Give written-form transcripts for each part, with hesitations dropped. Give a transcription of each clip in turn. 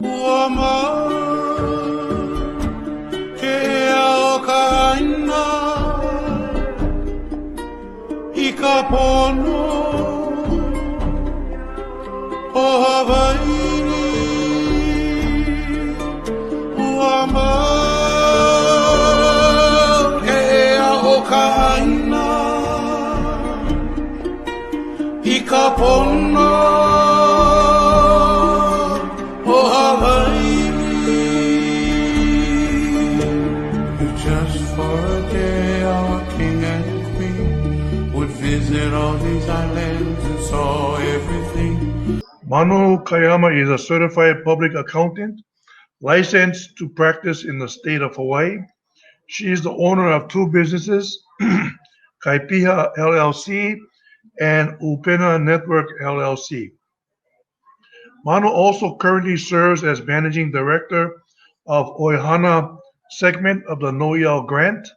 Uama ke ao kaina I ka pono o Hawai'i Uama ke ao kaina I ka pono o Hawai'i Just for a day our king and queen would visit all these islands and saw everything. Manu Kayama is a certified public accountant, licensed to practice in the state of Hawaii. She is the owner of two businesses, Kaipiha LLC and Upena Network LLC. Manu also currently serves as managing director of Oihana segment of the Noel Grant,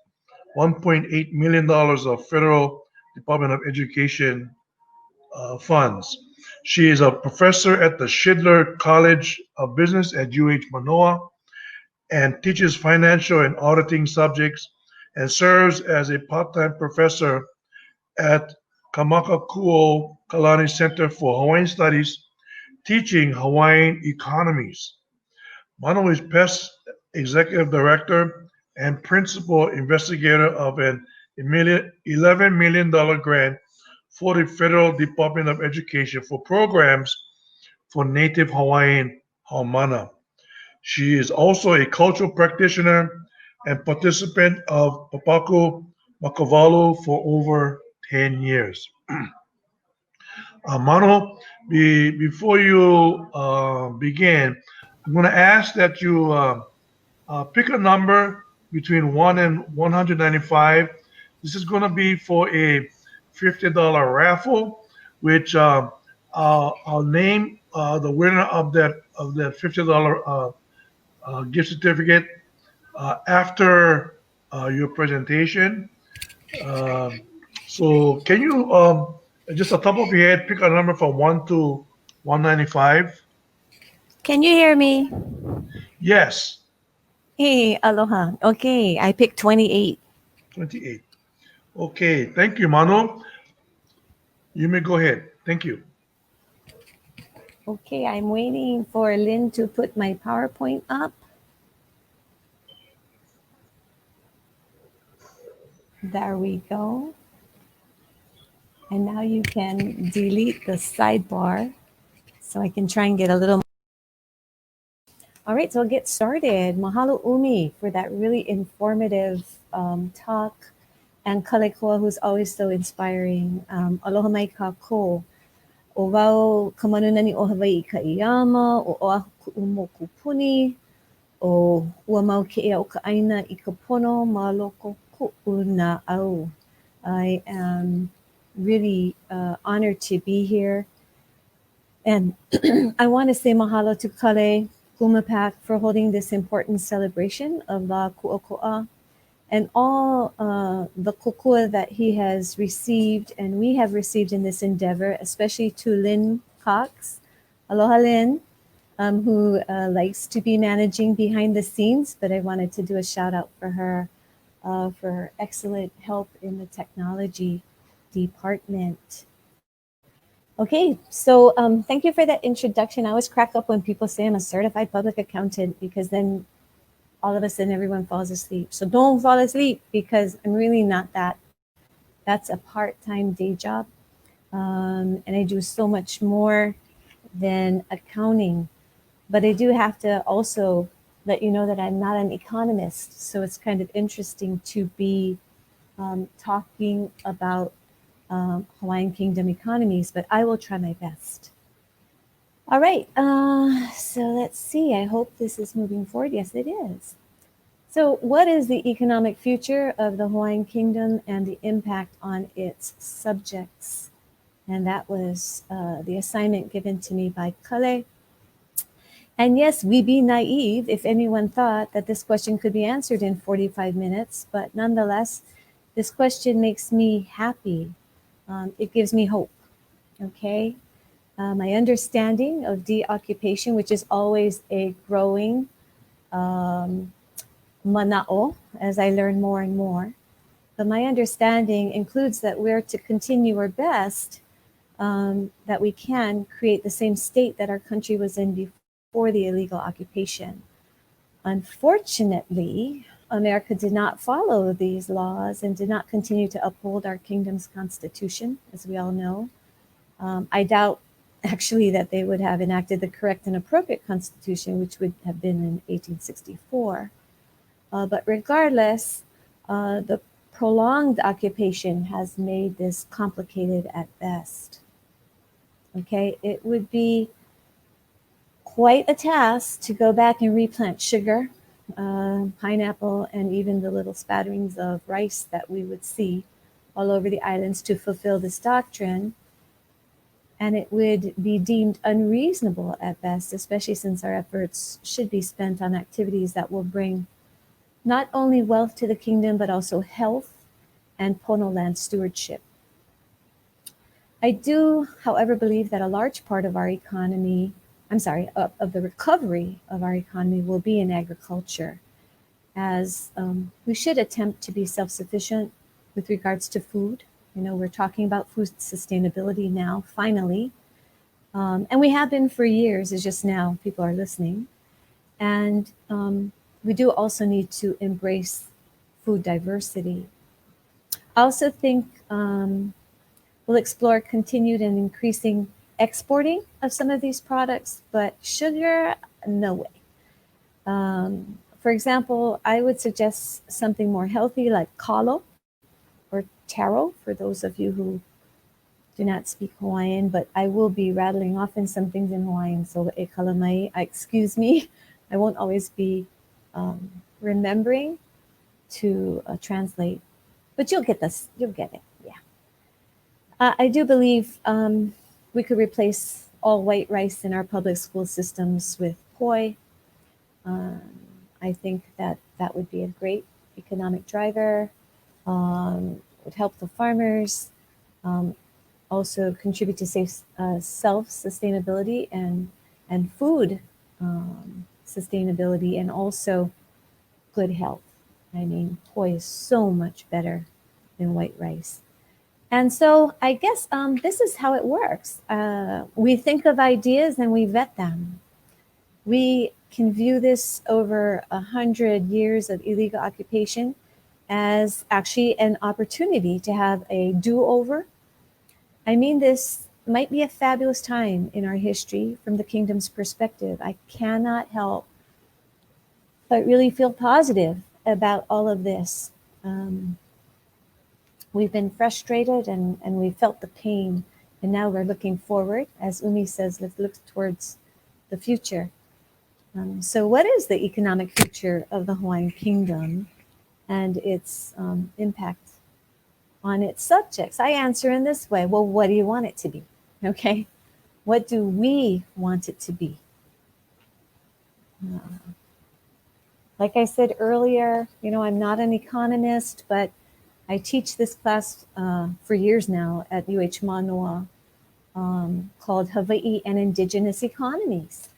$1.8 million of federal Department of Education funds. She is a professor at the Schindler College of Business at UH Manoa and teaches financial and auditing subjects and serves as a part-time professor at Kamakakua Kalani Center for Hawaiian Studies, teaching Hawaiian economies. Manu is past executive director and principal investigator of an $11 million grant for the Federal Department of Education for programs for Native Hawaiian Haumana. She is also a cultural practitioner and participant of Papaku Makavalu for over 10 years. Manu, before you begin, I'm going to ask that you pick a number between 1 and 195. This is going to be for a $50 raffle, which I'll name the winner of that $50 gift certificate after your presentation. So can you just on top of your head pick a number from 1 to 195? Can you hear me? Yes. Hey, aloha. Okay, I picked 28. 28. Okay, thank you, Manu. You may go ahead. Thank you. Okay, I'm waiting for Lynn to put my PowerPoint up. There we go. And now you can delete the sidebar so I can try and get a little. All right, so I'll get started. Mahalo Umi for that really informative talk. And Kalekoa, who's always so inspiring. Aloha mai ka ko. O wau ka manunani o Hawai'i ka iyama, o oahu ku'u mo kupuni, o ua mau ke'ea o ka aina I ka pono ma loko ku'u na au. I am really honored to be here. And I want to say mahalo to Kale Kumapak for holding this important celebration of Lā Kūʻokoʻa and all the kokua that he has received and we have received in this endeavor, especially to Lynn Cox. Aloha, Lynn, who likes to be managing behind the scenes, but I wanted to do a shout out for her for excellent help in the technology department. Okay, so thank you for that introduction. I always crack up when people say I'm a certified public accountant because then all of a sudden everyone falls asleep. So don't fall asleep because I'm really not that. That's a part-time day job. And I do so much more than accounting. But I do have to also let you know that I'm not an economist. So it's kind of interesting to be talking about Hawaiian Kingdom economies, but I will try my best. All right, so let's see. I hope this is moving forward. Yes, it is. So what is the economic future of the Hawaiian Kingdom and the impact on its subjects? And that was the assignment given to me by Kale. And yes, we be naive if anyone thought that this question could be answered in 45 minutes, but nonetheless, this question makes me happy. It gives me hope, okay? My understanding of deoccupation, which is always a growing mana'o as I learn more and more. But my understanding includes that we're to continue our best that we can create the same state that our country was in before the illegal occupation. Unfortunately, America did not follow these laws and did not continue to uphold our kingdom's constitution, as we all know. I doubt actually that they would have enacted the correct and appropriate constitution, which would have been in 1864. But regardless, the prolonged occupation has made this complicated at best. Okay, it would be quite a task to go back and replant sugar, pineapple, and even the little spatterings of rice that we would see all over the islands to fulfill this doctrine. And it would be deemed unreasonable at best, especially since our efforts should be spent on activities that will bring not only wealth to the kingdom, but also health and pono land stewardship. I do, however, believe that a large part of our economy, of the recovery of our economy will be in agriculture, as we should attempt to be self-sufficient with regards to food. You know, we're talking about food sustainability now, finally. And we have been for years, it's just now people are listening. And we do also need to embrace food diversity. I also think we'll explore continued and increasing exporting of some of these products, but sugar, no way. For example, I would suggest something more healthy like kalo or taro for those of you who do not speak Hawaiian, but I will be rattling off in some things in Hawaiian, so e kalamai, excuse me. I won't always be remembering to translate, but you'll get this, you'll get it, yeah. I do believe we could replace all white rice in our public school systems with poi. I think that that would be a great economic driver, would help the farmers, also contribute to safe self-sustainability and food sustainability, and also good health. I mean, poi is so much better than white rice. And so I guess this is how it works. We think of ideas and we vet them. We can view this over 100 years of illegal occupation as actually an opportunity to have a do-over. I mean, this might be a fabulous time in our history from the kingdom's perspective. I cannot help but really feel positive about all of this. We've been frustrated and we felt the pain, and now we're looking forward. As Umi says, let's look towards the future. So what is the economic future of the Hawaiian Kingdom and its impact on its subjects? I answer in this way. Well, what do you want it to be? Okay. What do we want it to be? Like I said earlier, you know, I'm not an economist, but I teach this class for years now at UH Manoa called Hawaii and Indigenous Economies.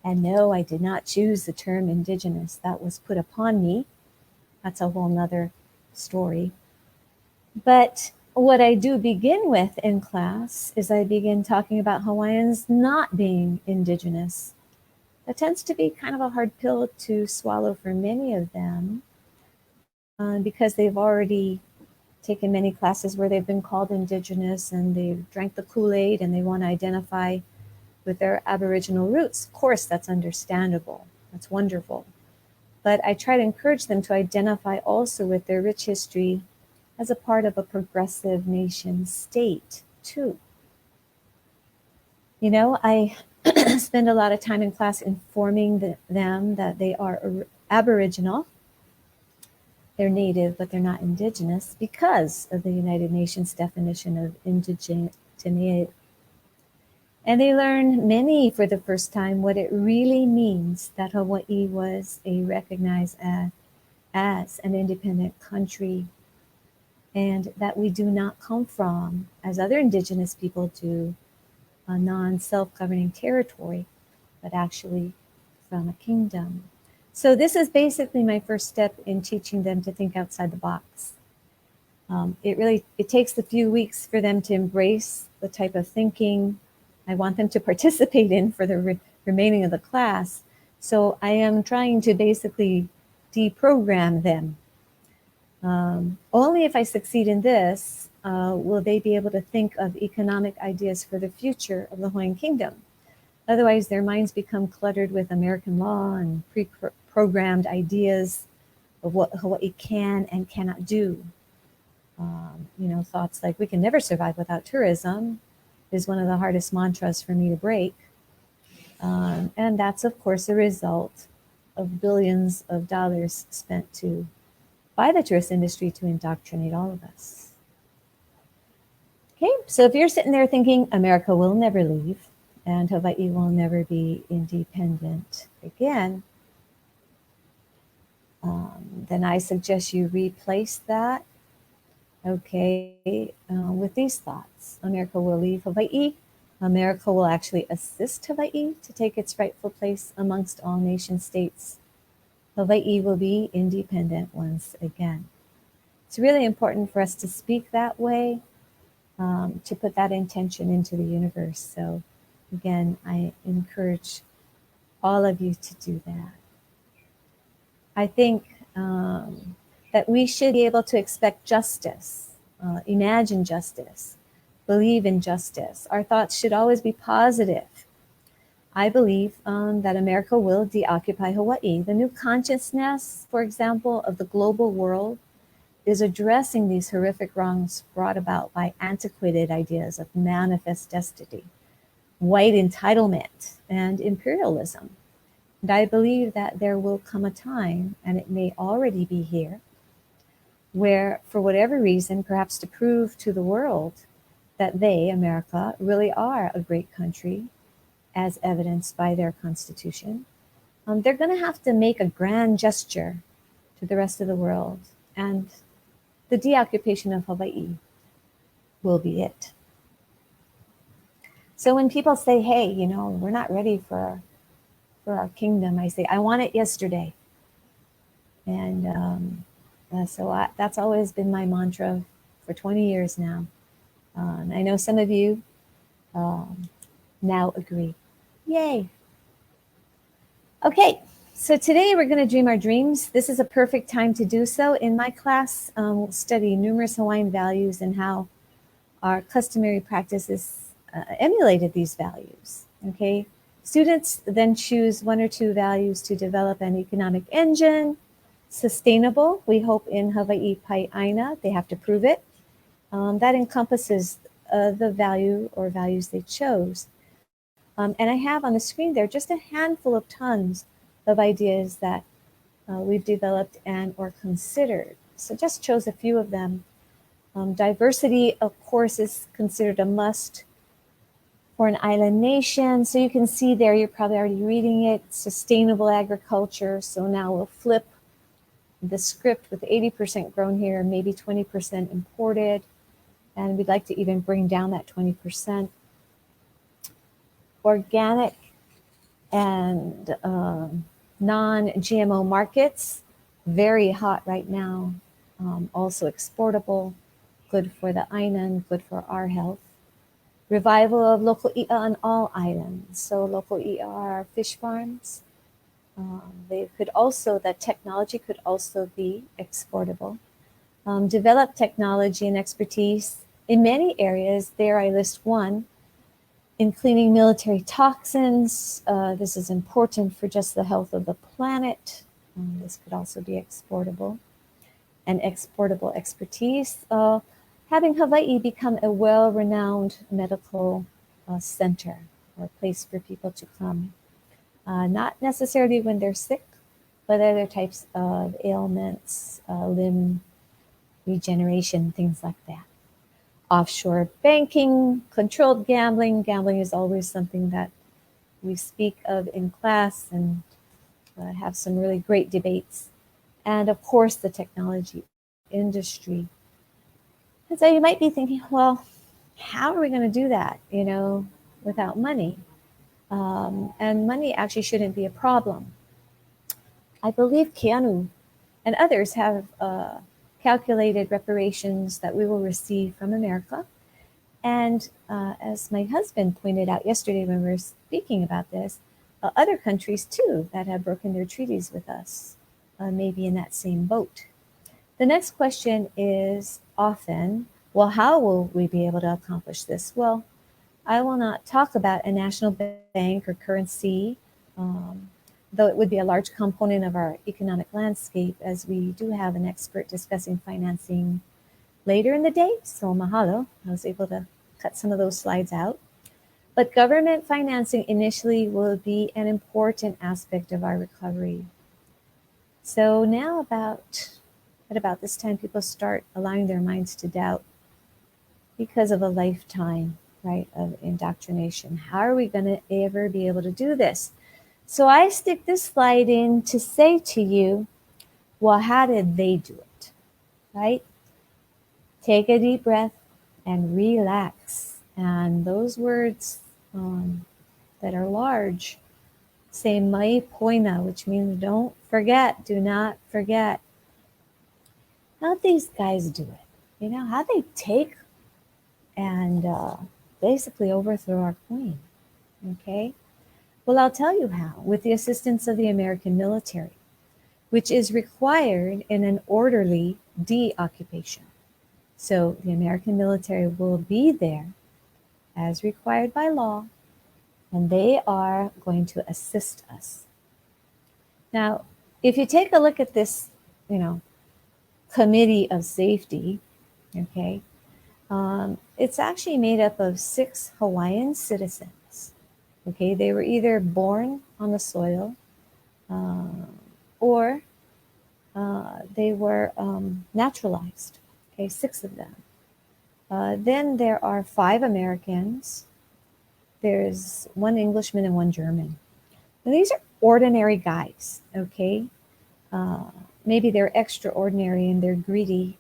And no, I did not choose the term indigenous. That was put upon me. That's a whole nother story. But what I do begin with in class is I begin talking about Hawaiians not being indigenous. That tends to be kind of a hard pill to swallow for many of them because they've already taken many classes where they've been called indigenous and they've drank the Kool-Aid and they want to identify with their Aboriginal roots. Of course, that's understandable. That's wonderful. But I try to encourage them to identify also with their rich history as a part of a progressive nation state, too. You know, I spend a lot of time in class informing them that they are Aboriginal. They're native, but they're not indigenous because of the United Nations definition of indigeneity. And they learn many for the first time what it really means that Hawaii was recognized as an independent country, and that we do not come from, as other indigenous people do, a non-self-governing territory, but actually from a kingdom. So this is basically my first step in teaching them to think outside the box. It takes a few weeks for them to embrace the type of thinking I want them to participate in for the remaining of the class. So I am trying to basically deprogram them. Only if I succeed in this will they be able to think of economic ideas for the future of the Hawaiian Kingdom. Otherwise, their minds become cluttered with American law and pre-programmed ideas of what Hawaii can and cannot do. Thoughts like we can never survive without tourism is one of the hardest mantras for me to break. And that's, of course, a result of billions of dollars spent by the tourist industry to indoctrinate all of us. Okay, so if you're sitting there thinking America will never leave and Hawaii will never be independent again, then I suggest you replace that, with these thoughts. America will leave Hawaii. America will actually assist Hawaii to take its rightful place amongst all nation states. Hawaii will be independent once again. It's really important for us to speak that way, to put that intention into the universe. So again, I encourage all of you to do that. I think that we should be able to expect justice, imagine justice, believe in justice. Our thoughts should always be positive. I believe that America will deoccupy Hawaii. The new consciousness, for example, of the global world is addressing these horrific wrongs brought about by antiquated ideas of manifest destiny, white entitlement, and imperialism. And I believe that there will come a time, and it may already be here, where, for whatever reason, perhaps to prove to the world that they, America, really are a great country, as evidenced by their Constitution, they're going to have to make a grand gesture to the rest of the world. And the deoccupation of Hawaii will be it. So when people say, hey, we're not ready for our kingdom, I say, I want it yesterday. And that's always been my mantra for 20 years now. I know some of you now agree. Yay. Okay, so today we're going to dream our dreams. This is a perfect time to do so. In my class, we'll study numerous Hawaiian values and how our customary practices emulated these values. Okay, students then choose one or two values to develop an economic engine. Sustainable, we hope in Hawaii Pai'aina, they have to prove it. That encompasses the value or values they chose. And I have on the screen there just a handful of tons of ideas that we've developed and or considered. So just chose a few of them. Diversity, of course, is considered a must for an island nation. So you can see there, you're probably already reading it, sustainable agriculture. So now we'll flip the script with 80% grown here, maybe 20% imported. And we'd like to even bring down that 20%. Organic and non-GMO markets, very hot right now, also exportable, good for the island, good for our health. Revival of local i'a on all islands. So local i'a are fish farms. That technology could also be exportable. Develop technology and expertise in many areas. There I list one. In cleaning military toxins, this is important for just the health of the planet. This could also be exportable. And exportable expertise, having Hawaii become a well-renowned medical center or place for people to come. Not necessarily when they're sick, but other types of ailments, limb regeneration, things like that. Offshore banking, controlled gambling. Gambling is always something that we speak of in class and have some really great debates. And of course, the technology industry. And so you might be thinking, well, how are we going to do that? without money. And money actually shouldn't be a problem. I believe Keanu and others have calculated reparations that we will receive from America. And as my husband pointed out yesterday when we were speaking about this, other countries too that have broken their treaties with us may be in that same boat. The next question is often, well, how will we be able to accomplish this? Well, I will not talk about a national bank or currency, though it would be a large component of our economic landscape, as we do have an expert discussing financing later in the day. So mahalo, I was able to cut some of those slides out. But government financing initially will be an important aspect of our recovery. So now at about this time, people start allowing their minds to doubt because of a lifetime, right, of indoctrination. How are we going to ever be able to do this? So I stick this slide in to say to you, well, how did they do it, right? Take a deep breath and relax. And those words that are large say mai poina, which means don't forget, do not forget. How'd these guys do it? You know, how'd they take and basically overthrow our queen? Okay. Well, I'll tell you how, with the assistance of the American military, which is required in an orderly deoccupation. So the American military will be there as required by law, and they are going to assist us. Now, if you take a look at this, committee of safety, okay, it's actually made up of 6 Hawaiian citizens. Okay, they were either born on the soil or they were naturalized. Okay, 6 of them. Then there are 5 Americans. There's 1 Englishman and 1 German. Now, these are ordinary guys, okay? Maybe they're extraordinary in their greed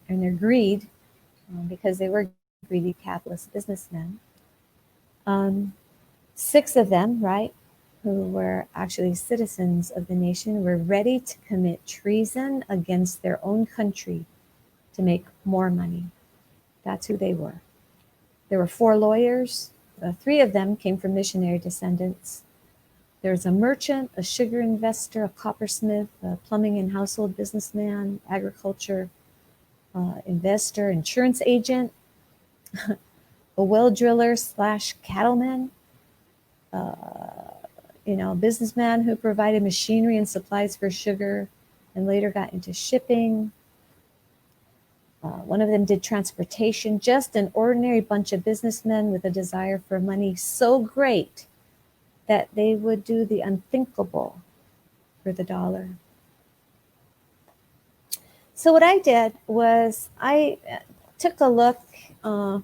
because they were greedy capitalist businessmen. 6 of them, right, who were actually citizens of the nation, were ready to commit treason against their own country to make more money. That's who they were. There were 4 lawyers. 3 of them came from missionary descendants. There was a merchant, a sugar investor, a coppersmith, a plumbing and household businessman, agriculture investor, insurance agent, a well driller / cattleman, a businessman who provided machinery and supplies for sugar and later got into shipping. One of them did transportation, just an ordinary bunch of businessmen with a desire for money so great that they would do the unthinkable for the dollar. So what I did was I took a look, to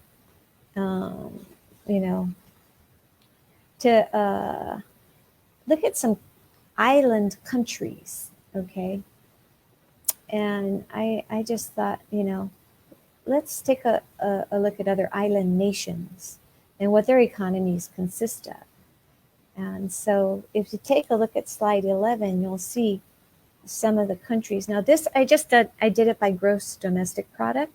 look at some island countries, okay? And I just thought, let's take a look at other island nations and what their economies consist of. And so if you take a look at slide 11, you'll see some of the countries. Now this, I did it by gross domestic product,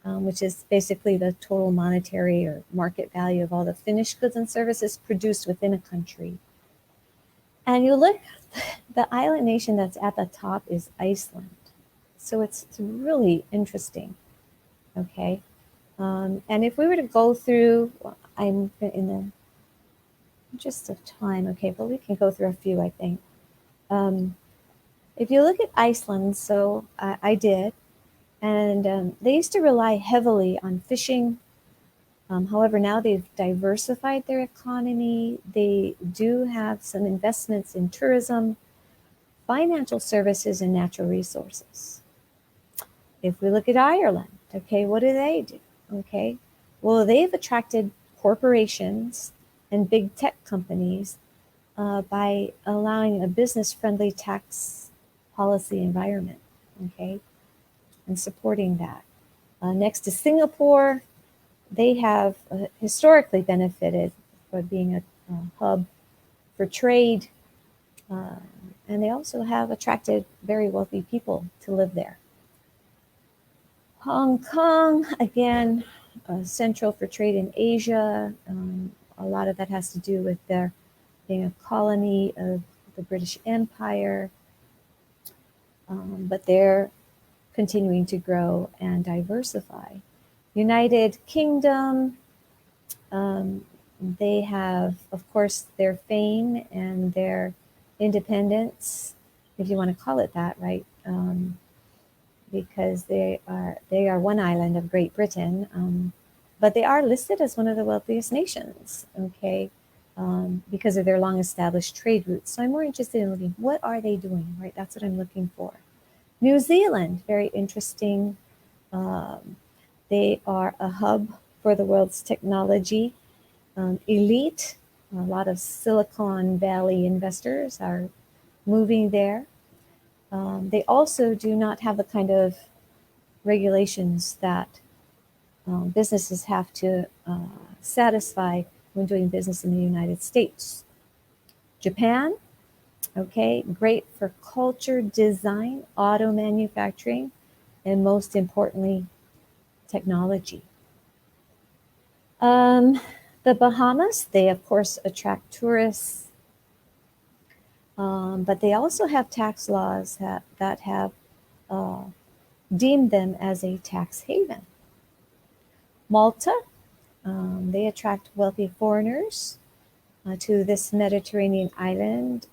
which is basically the total monetary or market value of all the finished goods and services produced within a country. And you look, the island nation that's at the top is Iceland. So it's really interesting, okay? And if we were to go through, I'm in the interest of time, okay, but we can go through a few, I think. If you look at Iceland, so I did, and they used to rely heavily on fishing. However, now they've diversified their economy. They do have some investments in tourism, financial services, and natural resources. If we look at Ireland, okay, what do? Okay, well, they've attracted corporations and big tech companies by allowing a business-friendly tax policy environment, okay, and supporting that. Next to Singapore, they have historically benefited for being a hub for trade. And they also have attracted very wealthy people to live there. Hong Kong, again, central for trade in Asia. A lot of that has to do with their being a colony of the British Empire. But they're continuing to grow and diversify. United Kingdom, they have, of course, their fame and their independence, if you want to call it that, right? Because they are one island of Great Britain, but they are listed as one of the wealthiest nations, okay, because of their long established trade routes. So I'm more interested in looking, what are they doing, right? That's what I'm looking for. New Zealand, very interesting. They are a hub for the world's technology elite. A lot of Silicon Valley investors are moving there. They also do not have the kind of regulations that businesses have to satisfy when doing business in the United States. Japan, okay, great for culture, design, auto manufacturing, and most importantly, technology. The Bahamas, they of course attract tourists, but they also have tax laws that have deemed them as a tax haven. Malta, they attract wealthy foreigners to this Mediterranean island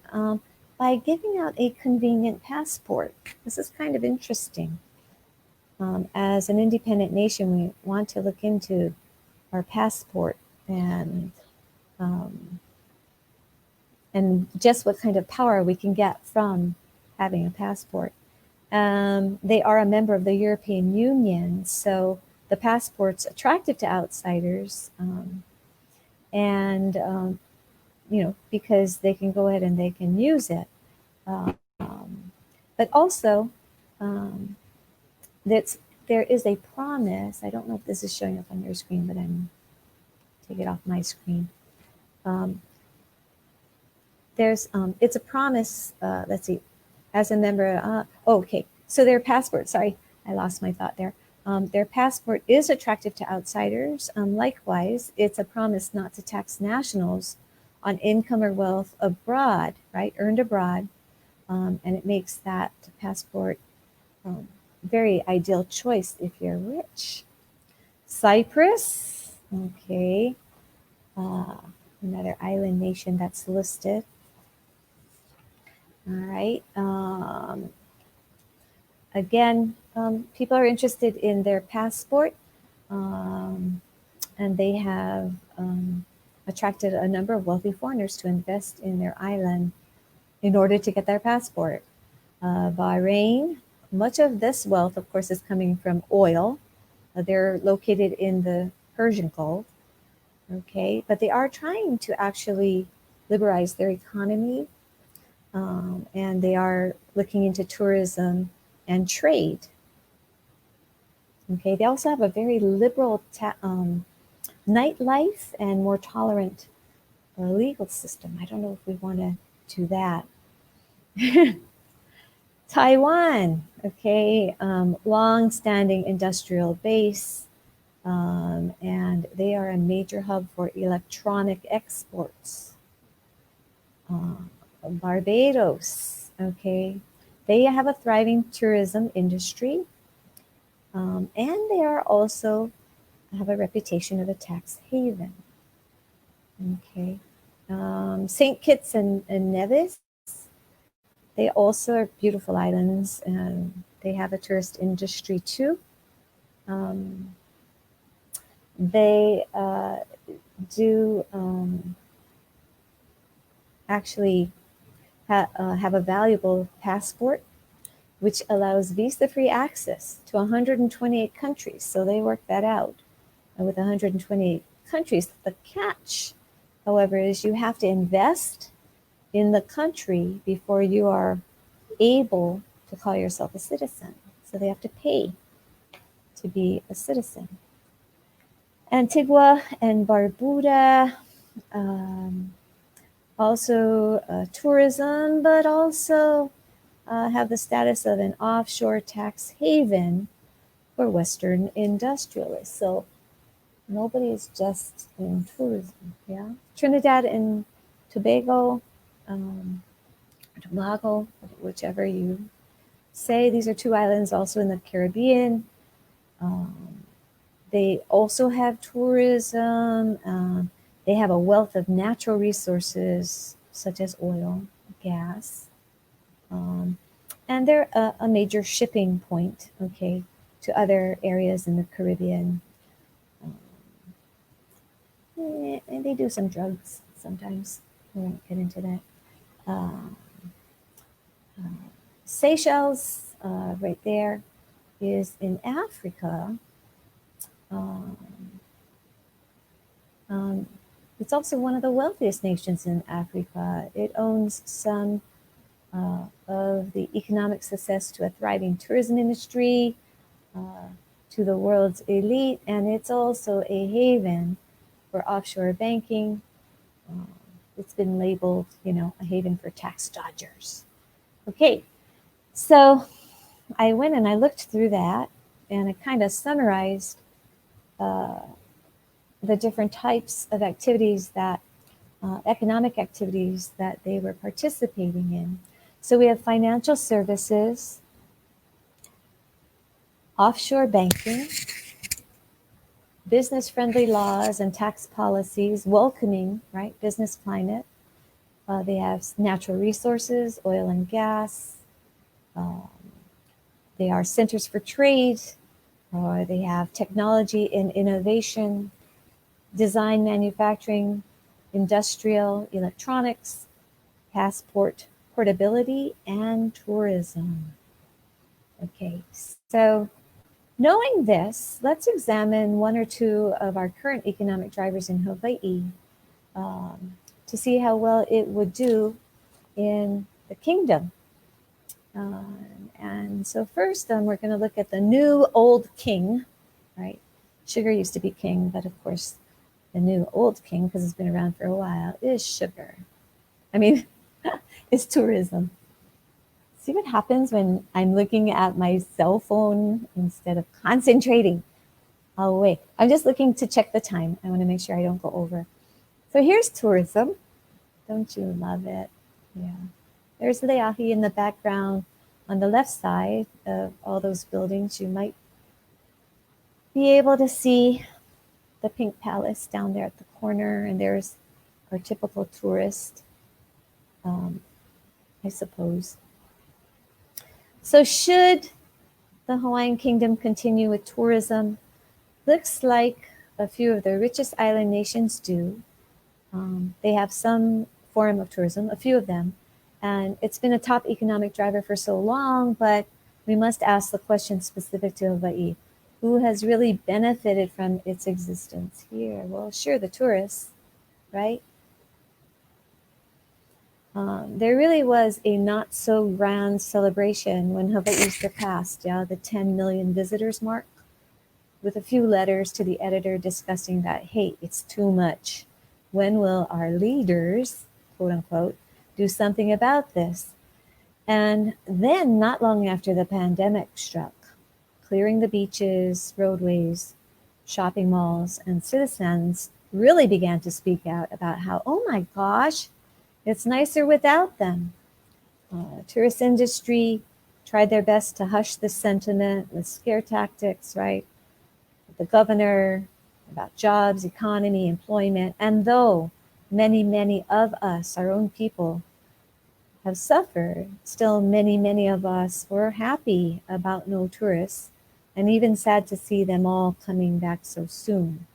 by giving out a convenient passport. This is kind of interesting. As an independent nation, we want to look into our passport and just what kind of power we can get from having a passport. They are a member of the European Union, so the passport's attractive to outsiders, because they can go ahead and they can use it. But also, there is a promise. I don't know if this is showing up on your screen, but I'm take it off my screen. It's a promise. Let's see, as a member. Okay, so their passport. Sorry, I lost my thought there. Their passport is attractive to outsiders. Likewise, it's a promise not to tax nationals on income or wealth abroad, right, earned abroad, and it makes that passport very ideal choice if you're rich. Cyprus, okay, another island nation that's listed. All right. Again, people are interested in their passport, and they have attracted a number of wealthy foreigners to invest in their island in order to get their passport. Bahrain, much of this wealth, of course, is coming from oil. They're located in the Persian Gulf, okay, but they are trying to actually liberalize their economy, and they are looking into tourism and trade. Okay, they also have a very liberal nightlife and more tolerant legal system. I don't know if we want to do that. Taiwan, okay, long-standing industrial base, and they are a major hub for electronic exports. Barbados, okay, they have a thriving tourism industry, and they are also have a reputation of a tax haven. Okay, St. Kitts and Nevis, they also are beautiful islands, and they have a tourist industry too. They do actually have a valuable passport, which allows visa-free access to 128 countries. So they work that out. And with 128 countries, the catch, however, is you have to invest in the country before you are able to call yourself a citizen. So they have to pay to be a citizen. Antigua and Barbuda, also tourism, but also have the status of an offshore tax haven for Western industrialists. So nobody is just in tourism. Yeah, Trinidad and Tobago, Tobago, whichever you say. These are two islands also in the Caribbean. They also have tourism. They have a wealth of natural resources such as oil, gas, and they're a major shipping point, okay, to other areas in the Caribbean. And they do some drugs sometimes. We won't get into that. Seychelles, right there, is in Africa. It's also one of the wealthiest nations in Africa. It owns some of the economic success to a thriving tourism industry, to the world's elite, and it's also a haven for offshore banking. It's been labeled, a haven for tax dodgers. Okay, so I went and I looked through that, and I kind of summarized the different types of activities that economic activities that they were participating in. So we have financial services, offshore banking, business-friendly laws and tax policies, welcoming, right, business climate. They have natural resources, oil and gas. They are centers for trade. They have technology and innovation, design, manufacturing, industrial, electronics, passport portability, and tourism. Okay, so knowing this, let's examine one or two of our current economic drivers in Hawaii to see how well it would do in the kingdom. And so first, we're going to look at the new old king, right? Sugar used to be king, but of course, the new old king, because it's been around for a while, is sugar. I mean, it's tourism. See what happens when I'm looking at my cell phone instead of concentrating. Oh, wait, I'm just looking to check the time. I want to make sure I don't go over. So here's tourism. Don't you love it? Yeah. There's Leahi in the background. On the left side of all those buildings, you might be able to see the Pink Palace down there at the corner, and there's our typical tourist, I suppose. So should the Hawaiian Kingdom continue with tourism? Looks like a few of the richest island nations do. They have some form of tourism, a few of them, and it's been a top economic driver for so long, but we must ask the question specific to Hawaii. Who has really benefited from its existence here? Well, sure, the tourists, right? There really was a not so grand celebration when Hawaii surpassed the 10 million visitors mark, with a few letters to the editor discussing that, hey, it's too much. When will our leaders, quote unquote, do something about this? And then, not long after the pandemic struck, clearing the beaches, roadways, shopping malls, and citizens really began to speak out about how, oh my gosh, it's nicer without them. Tourist industry tried their best to hush this sentiment with scare tactics, right? The governor, about jobs, economy, employment. And though many, many of us, our own people, have suffered, still many of us were happy about no tourists, and even sad to see them all coming back so soon.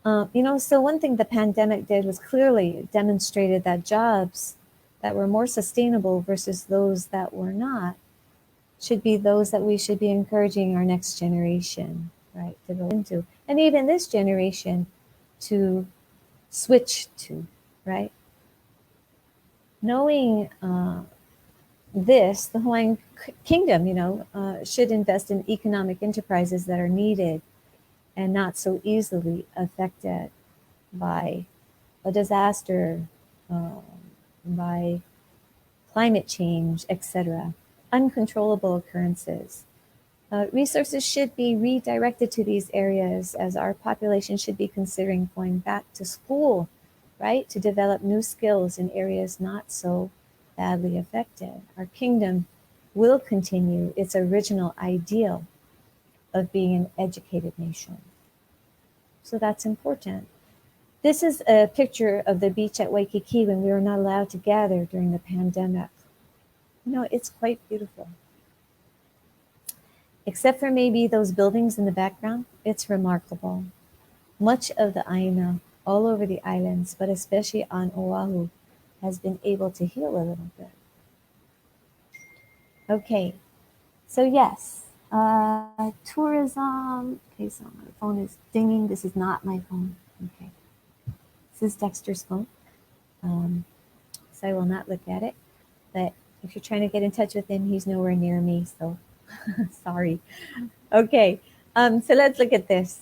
So one thing the pandemic did was clearly demonstrated that jobs that were more sustainable versus those that were not should be those that we should be encouraging our next generation, right, to go into. And even this generation to switch to, right? Knowing this, the Hawaiian Kingdom, should invest in economic enterprises that are needed and not so easily affected. by a disaster, um, by climate change, etc. Uncontrollable occurrences. Resources should be redirected to these areas as our population should be considering going back to school, right, to develop new skills in areas not so badly affected. Our kingdom will continue its original ideal of being an educated nation. So that's important. This is a picture of the beach at Waikiki when we were not allowed to gather during the pandemic. You know, it's quite beautiful. Except for maybe those buildings in the background, it's remarkable. Much of the Aina, all over the islands, but especially on Oahu, has been able to heal a little bit. Okay, so yes, tourism. Okay, so my phone is dinging. This is not my phone. Okay, this is Dexter's phone. So I will not look at it. But if you're trying to get in touch with him, he's nowhere near me. So sorry. Okay, so let's look at this.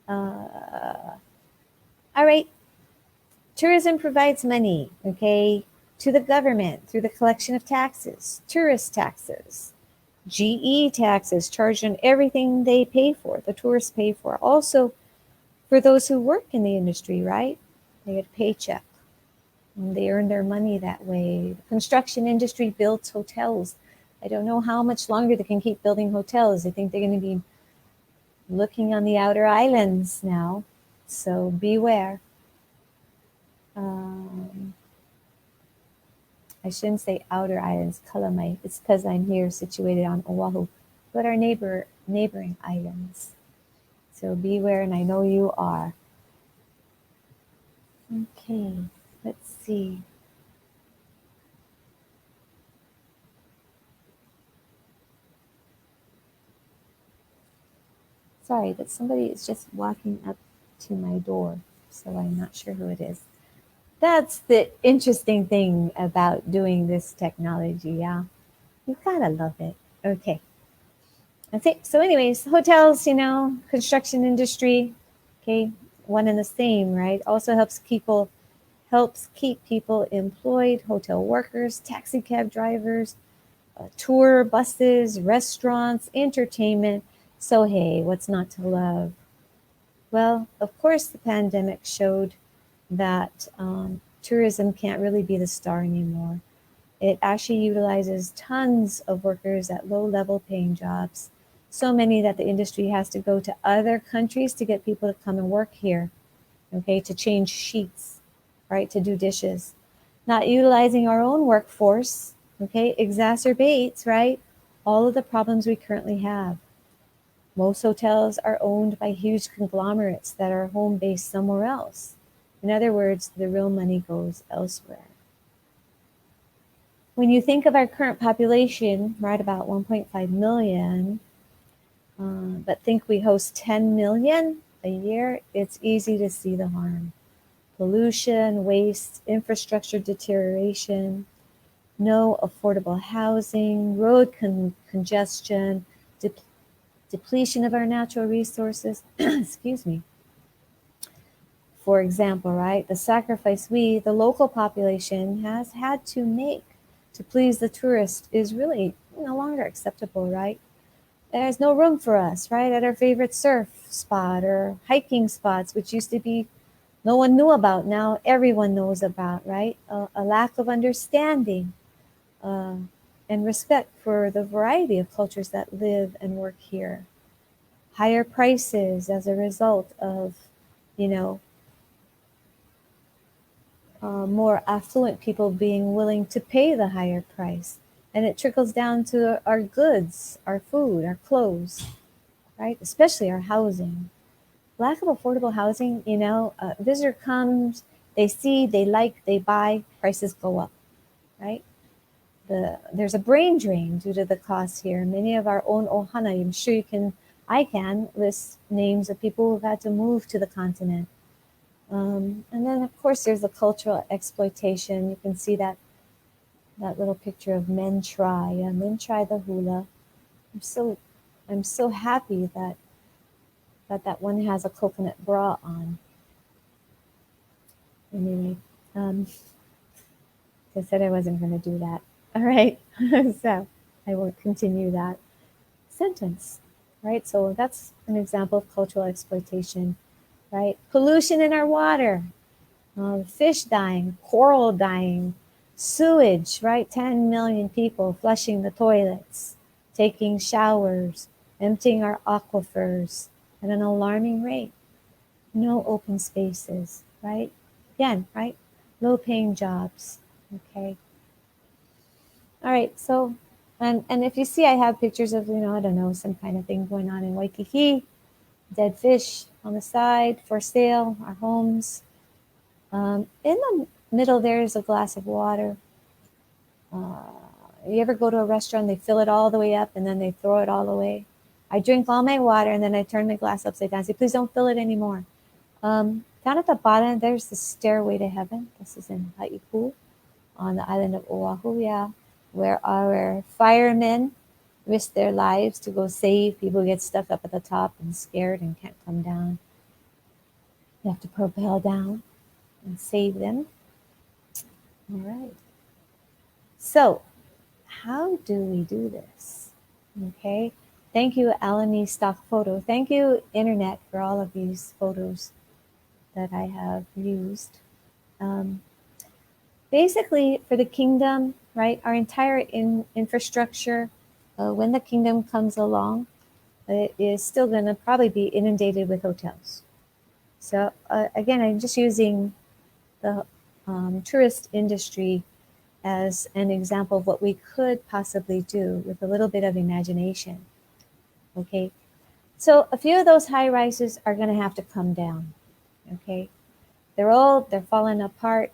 All right, tourism provides money, okay, to the government through the collection of taxes, tourist taxes, GE taxes charged on everything they pay for, the tourists pay for. Also, for those who work in the industry, right? They get a paycheck. And they earn their money that way. The construction industry builds hotels. I don't know how much longer they can keep building hotels. I think they're going to be looking on the outer islands now. So beware. I shouldn't say outer islands, Kalamai. It's because I'm here situated on Oahu, but our neighboring islands. So beware, and I know you are. Okay, let's see. Sorry, but somebody is just walking up to my door, so I'm not sure who it is. That's the interesting thing about doing this technology, yeah. You gotta love it. Okay. I think so. Anyways, hotels, you know, construction industry, okay, one and the same, right? Also helps keep people employed, hotel workers, taxi cab drivers, tour buses, restaurants, entertainment. So hey, what's not to love? Well, of course, the pandemic showed that tourism can't really be the star anymore. It actually utilizes tons of workers at low-level paying jobs, so many that the industry has to go to other countries to get people to come and work here, okay, to change sheets, right, to do dishes. Not utilizing our own workforce, okay, exacerbates, right, all of the problems we currently have. Most hotels are owned by huge conglomerates that are home based somewhere else. In other words, the real money goes elsewhere. When you think of our current population, right about 1.5 million, but think we host 10 million a year, it's easy to see the harm. Pollution, waste, infrastructure deterioration, no affordable housing, road congestion, depletion of our natural resources. Excuse me. For example, right, the sacrifice we, the local population, has had to make to please the tourist is really no longer acceptable, right? There's no room for us, right, at our favorite surf spot or hiking spots, which used to be no one knew about. Now everyone knows about, right? A lack of understanding uh, and respect for the variety of cultures that live and work here. Higher prices as a result of, you know, more affluent people being willing to pay the higher price. And it trickles down to our goods, our food, our clothes, right? Especially our housing. Lack of affordable housing, you know, a visitor comes, they see, they like, they buy, prices go up, right? There's a brain drain due to the costs here. Many of our own ohana, I'm sure I can list names of people who've had to move to the continent. And then, of course, there's the cultural exploitation. You can see that little picture of men try. Yeah, men try the hula. I'm so happy that one has a coconut bra on. Anyway, I said I wasn't going to do that. All right. So I won't continue that sentence. Right. So that's an example of cultural exploitation. Right. Pollution in our water, fish dying, coral dying, sewage. Right. 10 million people flushing the toilets, taking showers, emptying our aquifers at an alarming rate. No open spaces. Right. Again. Right. Low paying jobs. Okay. All right, so, and if you see, I have pictures of, I don't know, some kind of thing going on in Waikiki, dead fish on the side, for sale, our homes. In the middle there is a glass of water. You ever go to a restaurant, they fill it all the way up and then they throw it all away? I drink all my water and then I turn my glass upside down and say, please don't fill it anymore. Down at the bottom, there's the stairway to heaven. This is in Haiku on the island of Oahu, yeah, where our firemen risk their lives to go save people who get stuck up at the top and scared and can't come down. You have to propel down and save them. All right. So, how do we do this? Okay. Thank you, Alani Stock Photo. Thank you, Internet, for all of these photos that I have used. Basically, for the kingdom, right, our entire infrastructure, when the kingdom comes along, it is still going to probably be inundated with hotels. So again, I'm just using the tourist industry as an example of what we could possibly do with a little bit of imagination. Okay, so a few of those high rises are going to have to come down. Okay, they're old, they're falling apart.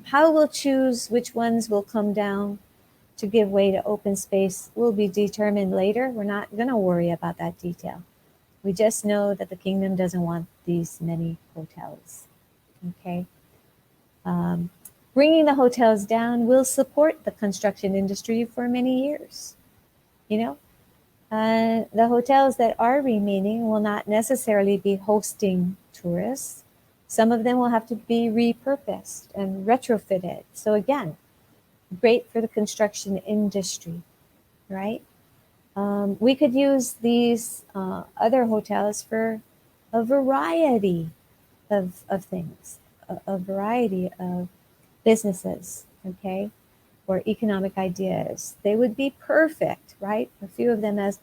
How we'll choose which ones will come down to give way to open space will be determined later. We're not going to worry about that detail. We just know that the kingdom doesn't want these many hotels. Okay. Bringing the hotels down will support the construction industry for many years. The hotels that are remaining will not necessarily be hosting tourists. Some of them will have to be repurposed and retrofitted. So again, great for the construction industry, right? We could use these other hotels for a variety of things, a variety of businesses, okay, or economic ideas. They would be perfect, right? A few of them as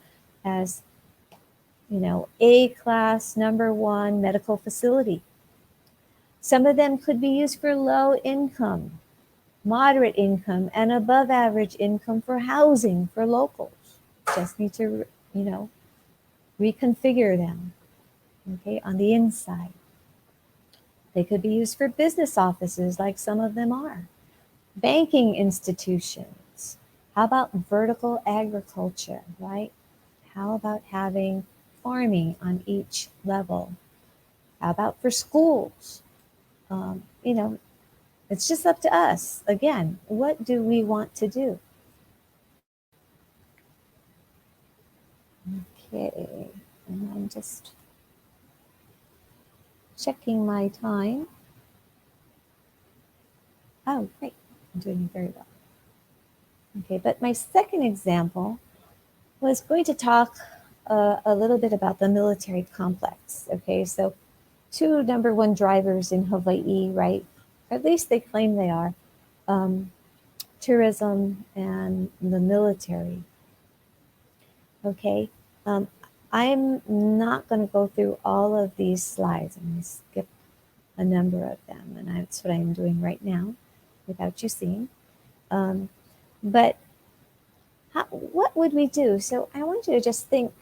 A-class, #1 medical facility. Some of them could be used for low income, moderate income, and above average income for housing for locals. Just need to, reconfigure them, okay, on the inside. They could be used for business offices like some of them are. Banking institutions. How about vertical agriculture, right? How about having farming on each level? How about for schools? It's just up to us. Again, what do we want to do? Okay, and I'm just checking my time. Oh, great. I'm doing very well. Okay, but my second example was going to talk a little bit about the military complex. Okay, so two #1 drivers in Hawaii, right? At least they claim they are. Tourism and the military. Okay, I'm not going to go through all of these slides. I'm going to skip a number of them, and that's what I'm doing right now without you seeing. But what would we do? So I want you to just think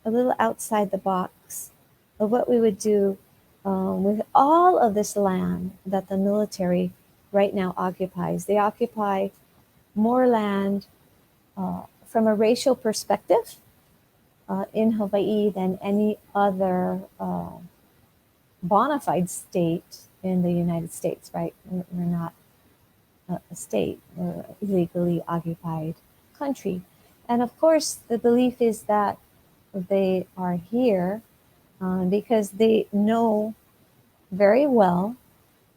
a little outside the box of what we would do with all of this land that the military right now occupies. They occupy more land from a racial perspective in Hawaii than any other bona fide state in the United States, right? We're not a state, we're a illegally occupied country. And of course, the belief is that they are here because they know very well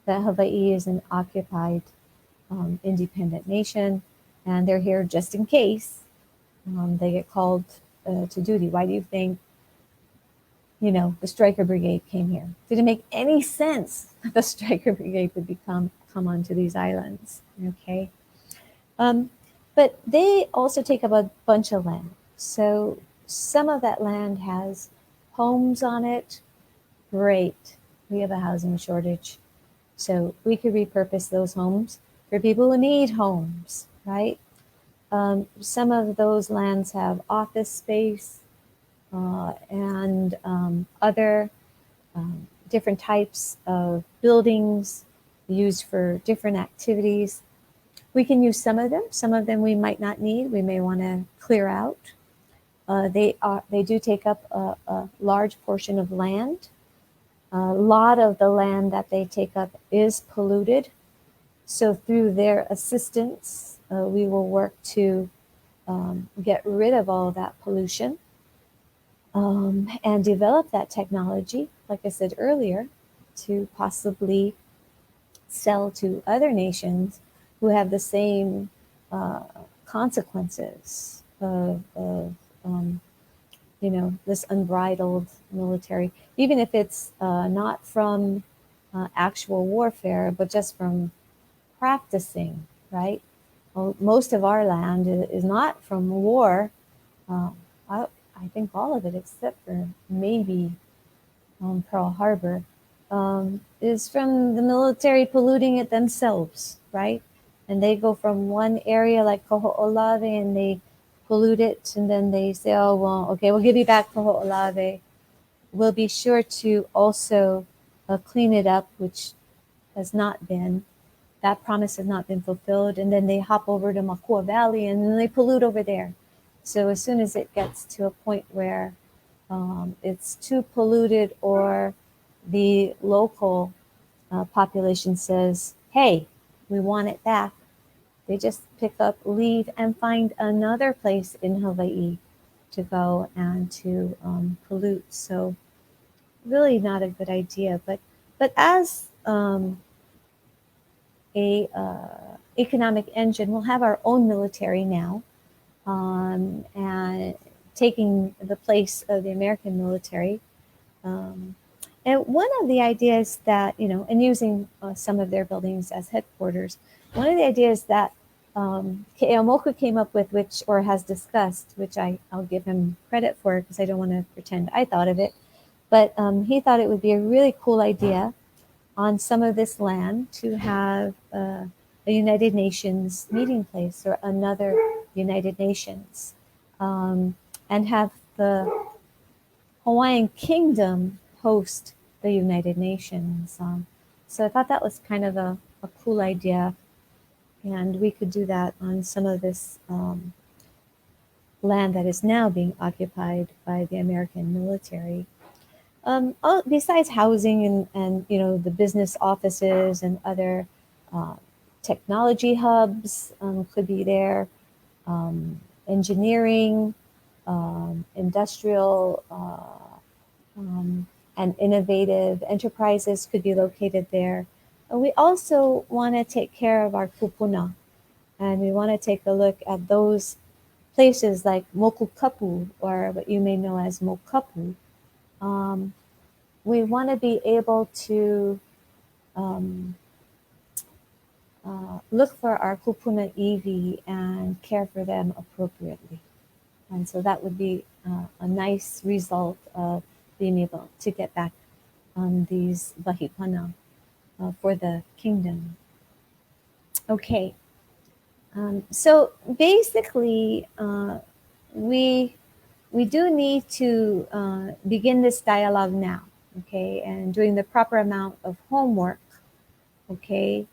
that Hawaii is an occupied independent nation, and they're here just in case they get called to duty. Why do you think, the Striker Brigade came here? Didn't make any sense that the Striker Brigade would come onto these islands. Okay, but they also take up a bunch of land. So some of that land has homes on it. Great, we have a housing shortage, so we could repurpose those homes for people who need homes, right? Some of those lands have office space and other different types of buildings used for different activities. We can use some of them. Some of them we might not need. We may want to clear out. They do take up a large portion of land. A lot of the land that they take up is polluted. So through their assistance, we will work to get rid of all of that pollution and develop that technology, like I said earlier, to possibly sell to other nations who have the same consequences of this unbridled military, even if it's not from actual warfare, but just from practicing, right? Well, most of our land is not from war. I think all of it, except for maybe Pearl Harbor, is from the military polluting it themselves, right? And they go from one area like Kaho'olawe and they pollute it, and then they say, oh, well, okay, we'll give you back Kaho'olawe. We'll be sure to also clean it up, which has not been. That promise has not been fulfilled. And then they hop over to Makua Valley and then they pollute over there. So as soon as it gets to a point where it's too polluted or the local population says, hey, we want it back, they just pick up, leave, and find another place in Hawaii to go and to pollute. So really not a good idea. But as a economic engine, we'll have our own military now, and taking the place of the American military. And one of the ideas that, and using some of their buildings as headquarters, one of the ideas that Ke'eaumoku came up with, or has discussed, which I'll give him credit for because I don't want to pretend I thought of it, but he thought it would be a really cool idea on some of this land to have a United Nations meeting place or another United Nations, and have the Hawaiian Kingdom host the United Nations. So I thought that was kind of a cool idea, and we could do that on some of this land that is now being occupied by the American military. Besides housing and the business offices and other technology hubs could be there, engineering, industrial and innovative enterprises could be located there. And we also want to take care of our kupuna, and we want to take a look at those places like Mokukapu, or what you may know as Mokapu. We want to be able to look for our kupuna iwi and care for them appropriately. And so that would be a nice result of being able to get back on these wahipana for the kingdom. Okay, so basically we do need to begin this dialogue now, okay, and doing the proper amount of homework, okay,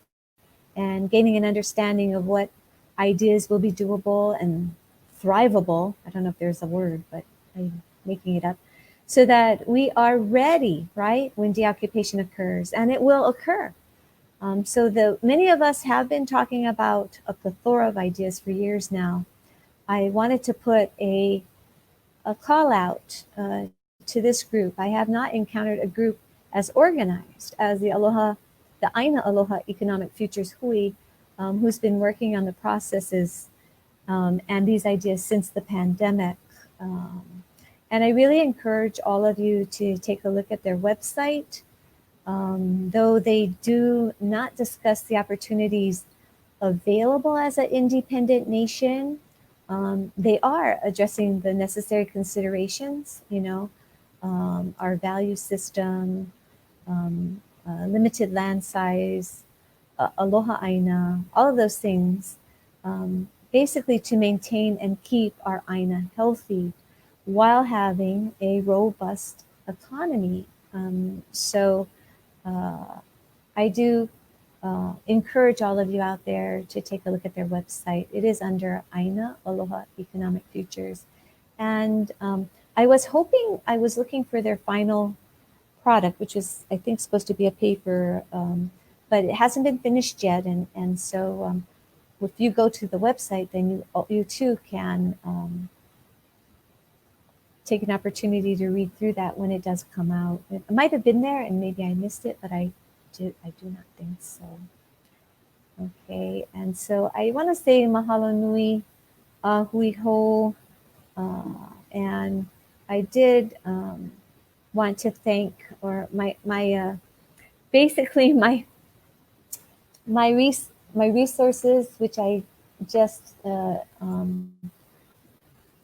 and gaining an understanding of what ideas will be doable and thrivable. I don't know if there's a word, but I'm making it up, so that we are ready, right, when deoccupation occurs, and it will occur. So many of us have been talking about a plethora of ideas for years now. I wanted to put a call out to this group. I have not encountered a group as organized as the Aloha the Aina Aloha Economic Futures Hui, who's been working on the processes and these ideas since the pandemic. And I really encourage all of you to take a look at their website. Though they do not discuss the opportunities available as an independent nation, they are addressing the necessary considerations, our value system, limited land size, aloha aina, all of those things, basically to maintain and keep our aina healthy while having a robust economy. So I do encourage all of you out there to take a look at their website. It is under Aina Aloha Economic Futures. And I was looking for their final product, which was, I think, supposed to be a paper, but it hasn't been finished yet. And so if you go to the website, then you too can take an opportunity to read through that when it does come out. It might have been there and maybe I missed it, but I do not think so. Okay, and so I want to say mahalo nui, hui ho, and I did want to thank, or basically my resources, which I just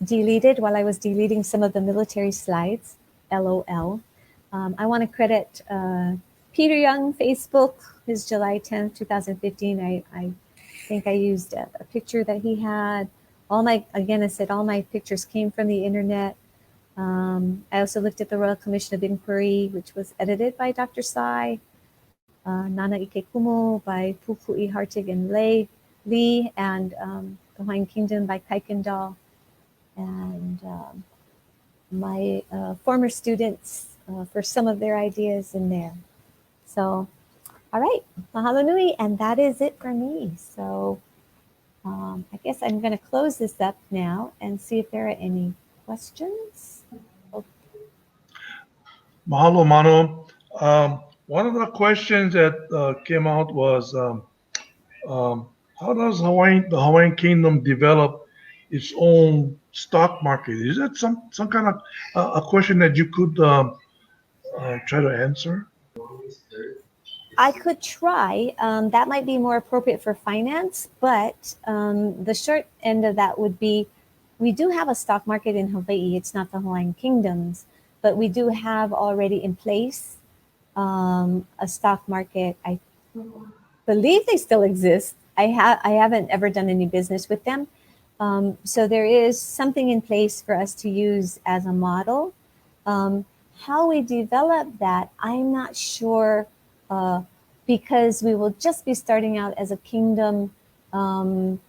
deleted while I was deleting some of the military slides, LOL. I want to credit Peter Young, Facebook, his July 10th, 2015. I think I used a picture that he had. All my pictures came from the internet. I also looked at the Royal Commission of Inquiry, which was edited by Dr. Sai, Nana Ike Kumu by Pukui Hartig and Lee, and the Hawaiian Kingdom by Kuykendall, and my former students for some of their ideas in there. So, all right, mahalo nui, and that is it for me. So I guess I'm going to close this up now and see if there are any questions. Mahalo, Manu. One of the questions that came out was, how does the Hawaiian Kingdom develop its own stock market? Is that some kind of a question that you could try to answer? I could try. That might be more appropriate for finance, but the short end of that would be, we do have a stock market in Hawaii. It's not the Hawaiian Kingdoms, but we do have already in place a stock market. I believe they still exist. I haven't ever done any business with them. So there is something in place for us to use as a model. How we develop that, I'm not sure, because we will just be starting out as a kingdom. I'm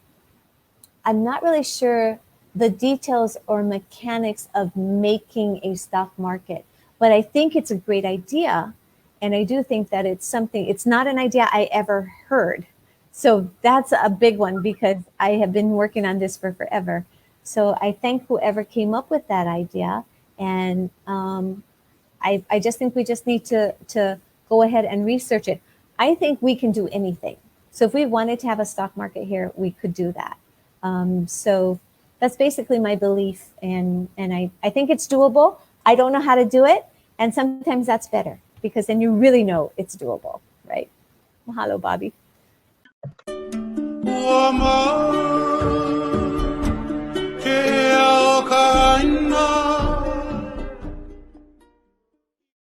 not really sure the details or mechanics of making a stock market, but I think it's a great idea. And I do think that it's not an idea I ever heard. So that's a big one, because I have been working on this for forever. So I thank whoever came up with that idea. And I just think we just need to go ahead and research it. I think we can do anything. So if we wanted to have a stock market here, we could do that. So that's basically my belief. And I think it's doable. I don't know how to do it. And sometimes that's better, because then you really know it's doable, right? Mahalo, Bobby. Woman.